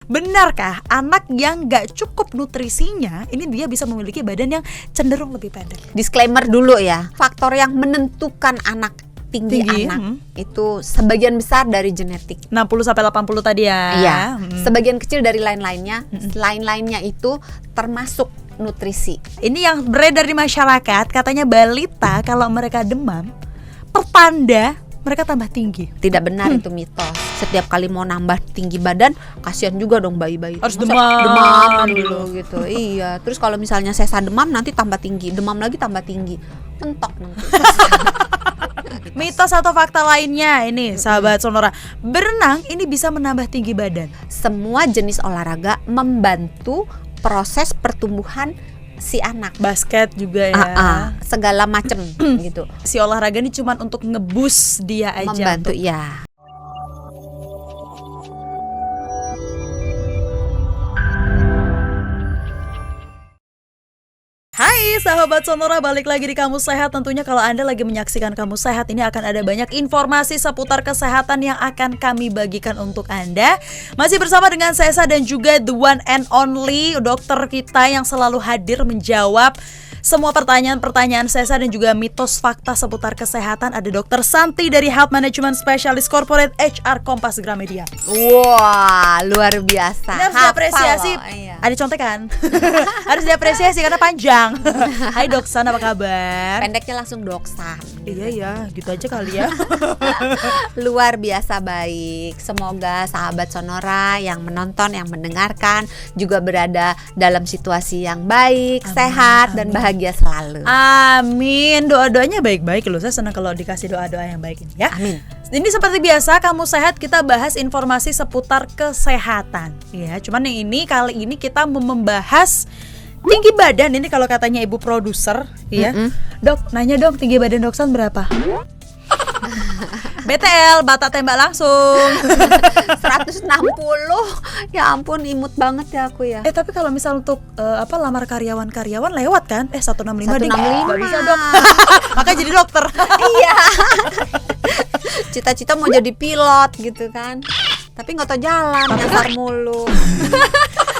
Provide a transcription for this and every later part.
Benarkah anak yang gak cukup nutrisinya ini dia bisa memiliki badan yang cenderung lebih pendek? Disclaimer dulu ya, faktor yang menentukan anak tinggi anak itu sebagian besar dari genetik. 60-80 tadi ya. Iya. Sebagian kecil dari lain-lainnya. Lain-lainnya itu termasuk nutrisi. Ini yang beredar di masyarakat, katanya balita kalau mereka demam, pertanda mereka tambah tinggi. Tidak benar, itu mitos. Setiap kali mau nambah tinggi badan, kasihan juga dong bayi-bayi. Harus Masa demam dulu gitu. Iya. Terus kalau misalnya sesa demam nanti tambah tinggi, demam lagi tambah tinggi, mentok nanti. Mitos atau fakta lainnya ini, sahabat Sonora, berenang ini bisa menambah tinggi badan. Semua jenis olahraga membantu proses pertumbuhan si anak. Basket juga ya. Segala macem gitu. Si olahraga ini cuma untuk ngebus dia aja. Membantu untuk... ya. Hai sahabat Sonora, balik lagi di Kamus Sehat. Tentunya kalau Anda lagi menyaksikan Kamus Sehat, ini akan ada banyak informasi seputar kesehatan yang akan kami bagikan untuk Anda. Masih bersama dengan Sesa dan juga the one and only dokter kita yang selalu hadir menjawab semua pertanyaan-pertanyaan Sesa dan juga mitos fakta seputar kesehatan. Ada Dr. Santi dari Health Management Specialist Corporate HR Kompas Gramedia. Wah, luar biasa. Ini harus diapresiasi. Ada contekan. Harus diapresiasi karena panjang. Hai Doksan, apa kabar? Pendeknya langsung Doksan. Iya ya, gitu aja kali ya. Luar biasa baik. Semoga sahabat Sonora yang menonton, yang mendengarkan juga berada dalam situasi yang baik, sehat, dan bahagia selalu. Amin. Doa-doanya baik-baik loh. Saya senang kalau dikasih doa-doa yang baik ini ya. Amin. Ini seperti biasa, Kamu Sehat, kita bahas informasi seputar kesehatan ya. Cuman yang ini kali ini kita mau membahas tinggi badan. Ini kalau katanya ibu produser ya. Dok, nanya dong, tinggi badan Doksan berapa? BTL, batak tembak langsung. 160. Ya ampun, imut banget ya aku ya. Tapi kalau misal untuk lamar karyawan lewat kan? 165 deh. 165. Gak bisa dok. Makanya jadi dokter. Iya. Cita-cita mau jadi pilot gitu kan. Tapi nggak tahu jalan, nyasar mulu.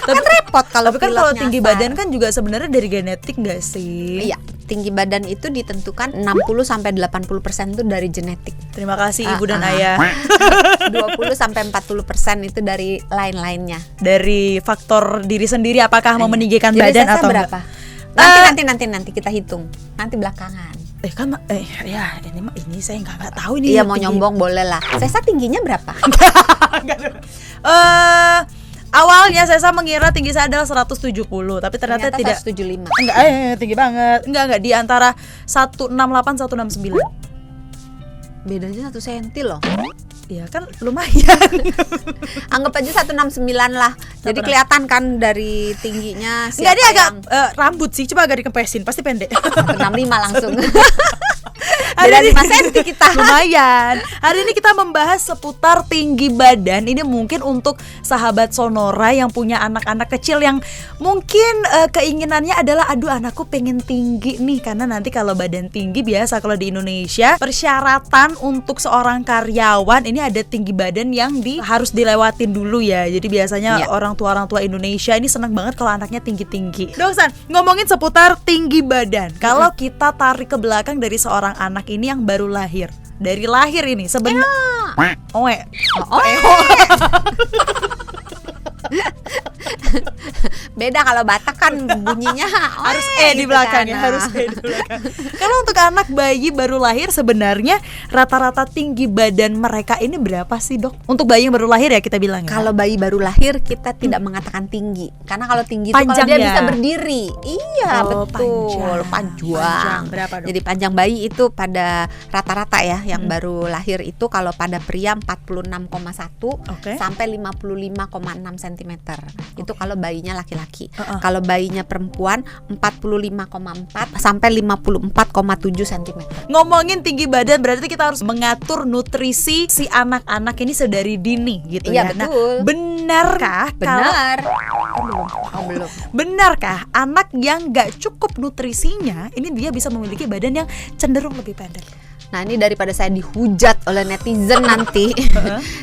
Kan repot kalau tapi kan kalau tinggi badan kan juga sebenarnya dari genetik nggak sih? Iya, tinggi badan itu ditentukan 60-80% itu dari genetik. Terima kasih ibu dan ayah. 20-40% itu dari lain-lainnya. Dari faktor diri sendiri, apakah mau meninggikan Jadi badan atau berapa? Nanti kita hitung. Nanti belakangan. Ini saya nggak tahu ini. Iya, mau nyombong boleh lah. Sesa tingginya berapa? Awalnya saya mengira tinggi saya adalah 170, tapi ternyata tidak. 175. Enggak, tinggi banget. Enggak, di antara 168 169. Bedanya 1 senti loh. Iya kan lumayan. Anggap aja 169 lah. Jadi kelihatan kan dari tingginya. Enggak, dia agak rambut sih, coba agak dikempesin, pasti pendek. 165 langsung. Beda 5 senti kita. Lumayan. Hari ini kita membahas seputar tinggi badan. Ini mungkin untuk sahabat Sonora yang punya anak-anak kecil yang mungkin keinginannya adalah aduh anakku pengen tinggi nih. Karena nanti kalau badan tinggi biasa kalau di Indonesia persyaratan untuk seorang karyawan ini ada tinggi badan yang harus dilewatin dulu ya. Jadi biasanya orang tua Indonesia ini senang banget kalau anaknya tinggi-tinggi. Doksan, ngomongin seputar tinggi badan. Kalau kita tarik ke belakang dari seorang anak ini yang baru lahir. Dari lahir ini sebenarnya Beda kalau Batak kan bunyinya harus di belakangnya, harus di belakang. Kalau untuk anak bayi baru lahir sebenarnya rata-rata tinggi badan mereka ini berapa sih dok? Untuk bayi yang baru lahir ya kita bilang ya. Kalau bayi baru lahir kita tidak mengatakan tinggi. Karena kalau tinggi itu kalau dia bisa berdiri. Iya, betul. Panjang. Berapa dok? Jadi panjang bayi itu pada rata-rata ya yang baru lahir itu kalau pada pria 46,1 sampai 55,6 cm. Itu kalau bayinya laki-laki. Kalau bayinya perempuan 45,4 sampai 54,7 cm. Ngomongin tinggi badan berarti kita harus mengatur nutrisi si anak-anak ini sedari dini gitu ya. Iya betul. Nah, benarkah? Benar. Belum. Benarkah anak yang gak cukup nutrisinya ini dia bisa memiliki badan yang cenderung lebih pendek? Nah ini daripada saya dihujat oleh netizen nanti,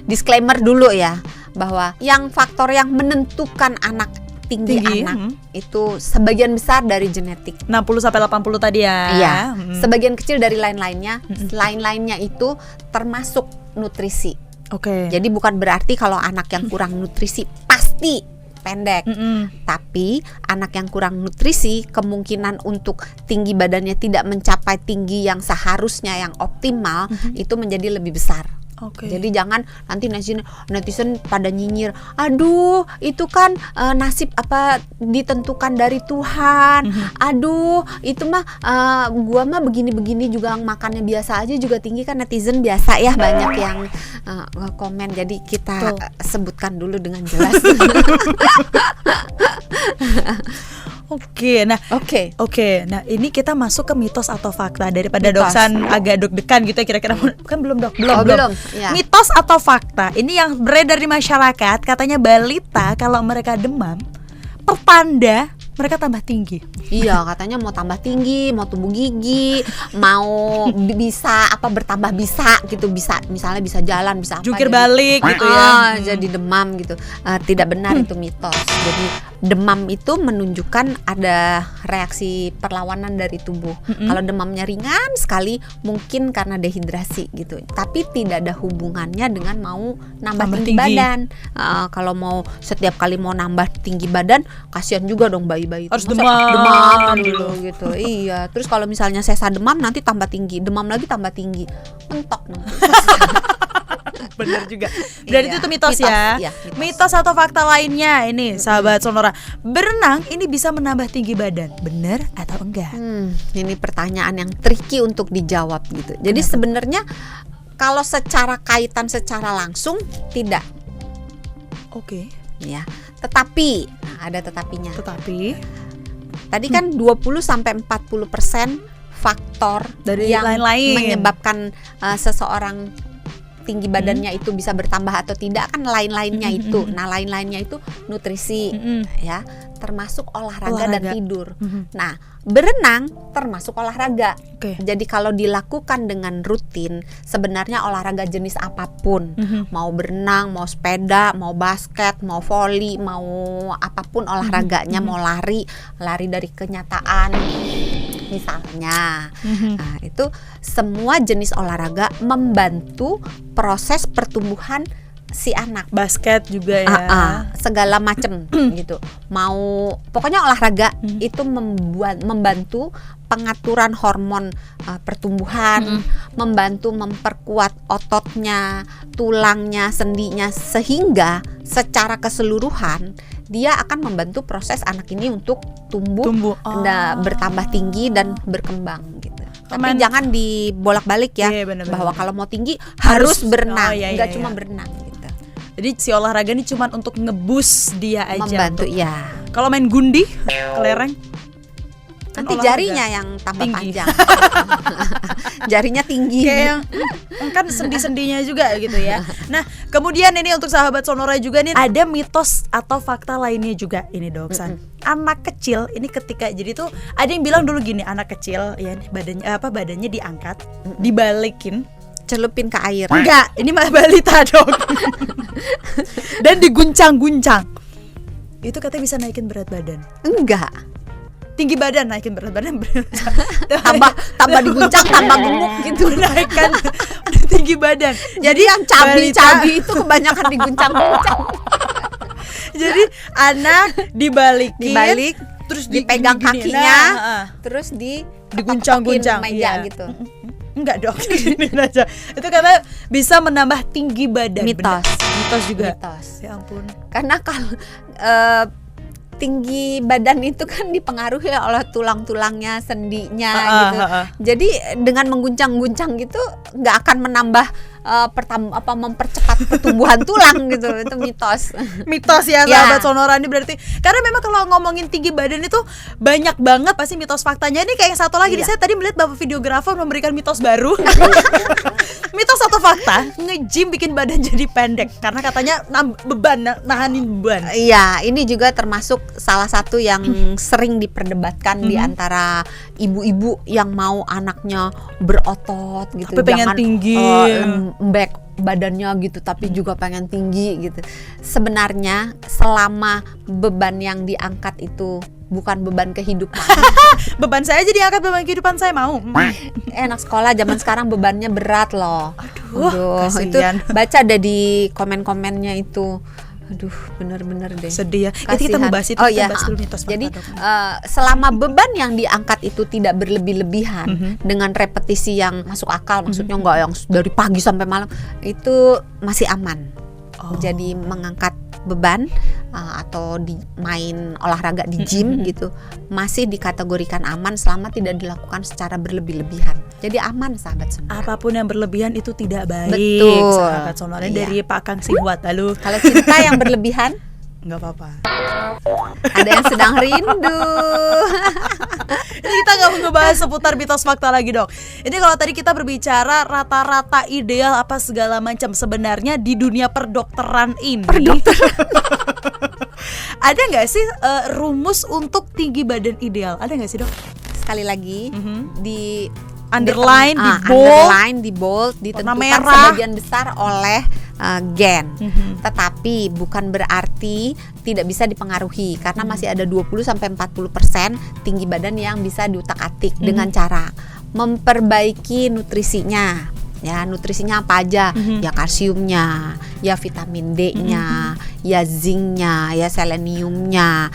disclaimer dulu ya. bahwa yang faktor yang menentukan anak tinggi anak itu sebagian besar dari genetik. 60-80 tadi ya. Iya. Sebagian kecil dari lain-lainnya. Lain-lainnya itu termasuk nutrisi. Oke. Jadi bukan berarti kalau anak yang kurang nutrisi pasti pendek. Tapi anak yang kurang nutrisi kemungkinan untuk tinggi badannya tidak mencapai tinggi yang seharusnya, yang optimal, itu menjadi lebih besar. Jadi jangan nanti netizen pada nyinyir, aduh itu kan nasib apa ditentukan dari Tuhan, aduh itu mah gua mah begini-begini juga makannya biasa aja juga tinggi. Kan netizen biasa ya, banyak yang komen. Jadi kita sebutkan dulu dengan jelas. Oke, nah ini kita masuk ke mitos atau fakta daripada Doksan agak deg-degan gitu ya kira-kira. Kan belum Dok, belum. Ya. Mitos atau fakta ini yang beredar di masyarakat, katanya balita kalau mereka demam pertanda mereka tambah tinggi. Iya, katanya mau tambah tinggi, mau tumbuh gigi, mau bisa bertambah bisa gitu, bisa misalnya bisa jalan, bisa jungkir balik gitu ya. Jadi demam gitu. Tidak benar, itu mitos. Jadi demam itu menunjukkan ada reaksi perlawanan dari tubuh. Kalau demamnya ringan sekali mungkin karena dehidrasi gitu. Tapi tidak ada hubungannya dengan mau nambah tinggi badan. Kalau mau setiap kali mau nambah tinggi badan, kasihan juga dong bayi-bayi. Harus demam dulu gitu. Iya. Terus kalau misalnya sesa demam nanti tambah tinggi, demam lagi tambah tinggi, mentok nanti. Bener juga. Berarti itu mitos ya. Iya, mitos atau fakta lainnya ini sahabat Sonora, berenang ini bisa menambah tinggi badan, bener atau enggak? Ini pertanyaan yang tricky untuk dijawab gitu. Jadi sebenarnya kalau secara kaitan secara langsung tidak. Oke. Ya. Tetapi ada tetapinya. Tadi kan 20-40% faktor dari yang lain-lain menyebabkan seseorang tinggi badannya itu bisa bertambah atau tidak, kan lain-lainnya itu. Nah, lain-lainnya itu nutrisi ya, termasuk olahraga dan tidur. Nah, berenang termasuk olahraga. Jadi kalau dilakukan dengan rutin, sebenarnya olahraga jenis apapun, mau berenang, mau sepeda, mau basket, mau voli, mau apapun olahraganya, mau lari dari kenyataan misalnya. Nah, itu semua jenis olahraga membantu proses pertumbuhan si anak. Basket juga ya. Segala macam gitu. Mau pokoknya olahraga itu membantu pengaturan hormon pertumbuhan, membantu memperkuat ototnya, tulangnya, sendinya, sehingga secara keseluruhan dia akan membantu proses anak ini untuk tumbuh. Bertambah tinggi dan berkembang gitu. Tapi jangan dibolak-balik ya, bahwa kalau mau tinggi harus berenang, nggak cuma berenang gitu. Jadi si olahraga ini cuma untuk ngebus dia aja, membantu ya. Kalau main gundi, kelereng, nanti jarinya yang tambah panjang. Jarinya tinggi. Kayak yang kan sendi-sendinya juga gitu ya. Nah, kemudian ini untuk sahabat Sonora juga nih, ada mitos atau fakta lainnya juga ini Doksan. Anak kecil ini ketika jadi tuh ada yang bilang dulu gini, anak kecil ya badannya diangkat, dibalikin, celupin ke air. Enggak, ini mah balita dong. Dan diguncang-guncang. Itu katanya bisa naikin berat badan. Enggak. Tinggi badan naikin berat badan. tambah diguncang, tambah gemuk gitu. Naikkan tinggi badan. Jadi yang cabi-cabi itu kebanyakan diguncang-guncang. Jadi anak dibalik, terus dipegang kakinya, terus diguncang-guncang meja gitu. Enggak dong, gini aja. Itu karena bisa menambah tinggi badan. Mitos juga. Ya ampun. Karena kalau tinggi badan itu kan dipengaruhi oleh tulang-tulangnya, sendinya gitu. Jadi dengan mengguncang-guncang gitu nggak akan menambah mempercepat pertumbuhan tulang gitu. Itu mitos ya sahabat Sonora ini. Berarti karena memang kalau ngomongin tinggi badan itu banyak banget pasti mitos faktanya. Ini kayak yang satu lagi saya tadi melihat bapak videografer memberikan mitos baru. Mitos atau fakta, nge-gym bikin badan jadi pendek karena katanya nahanin beban. Iya, ini juga termasuk salah satu yang sering diperdebatkan di antara ibu-ibu yang mau anaknya berotot gitu. Tapi pengen tinggi, badannya gitu tapi juga pengen tinggi gitu. Sebenarnya selama beban yang diangkat itu bukan beban kehidupan. Beban saya jadi angkat beban kehidupan saya mau. Anak sekolah zaman sekarang bebannya berat loh. Aduh, itu baca ada di komen-komennya itu. Aduh, bener-bener deh. Sedih ya. Kita mau bahas itu. Jadi selama beban yang diangkat itu tidak berlebih-lebihan dengan repetisi yang masuk akal, maksudnya nggak yang dari pagi sampai malam, itu masih aman. Jadi mengangkat beban atau main olahraga di gym gitu masih dikategorikan aman selama tidak dilakukan secara berlebih-lebihan. Jadi aman sahabat Sonora. Apapun yang berlebihan itu tidak baik. Betul. Sahabat Sonora dari Pak Kang Sihwat. Lalu kalau cinta yang berlebihan nggak apa-apa. Ada yang sedang rindu. Ini kita nggak mau ngebahas seputar mitos fakta lagi dok. Ini kalau tadi kita berbicara rata-rata ideal apa segala macam, sebenarnya di dunia perdokteran ini ada nggak sih rumus untuk tinggi badan ideal? Ada nggak sih dok? Sekali lagi di underline, di bold, ditentukan merah, sebagian besar oleh gen. Tetapi bukan berarti tidak bisa dipengaruhi karena masih ada 20-40% tinggi badan yang bisa diutak-atik dengan cara memperbaiki nutrisinya. Ya, nutrisinya apa aja? Ya kalsiumnya, ya vitamin D-nya, ya zincnya, ya seleniumnya,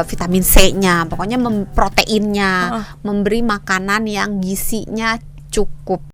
vitamin C-nya, pokoknya proteinnya, memberi makanan yang gizinya cukup.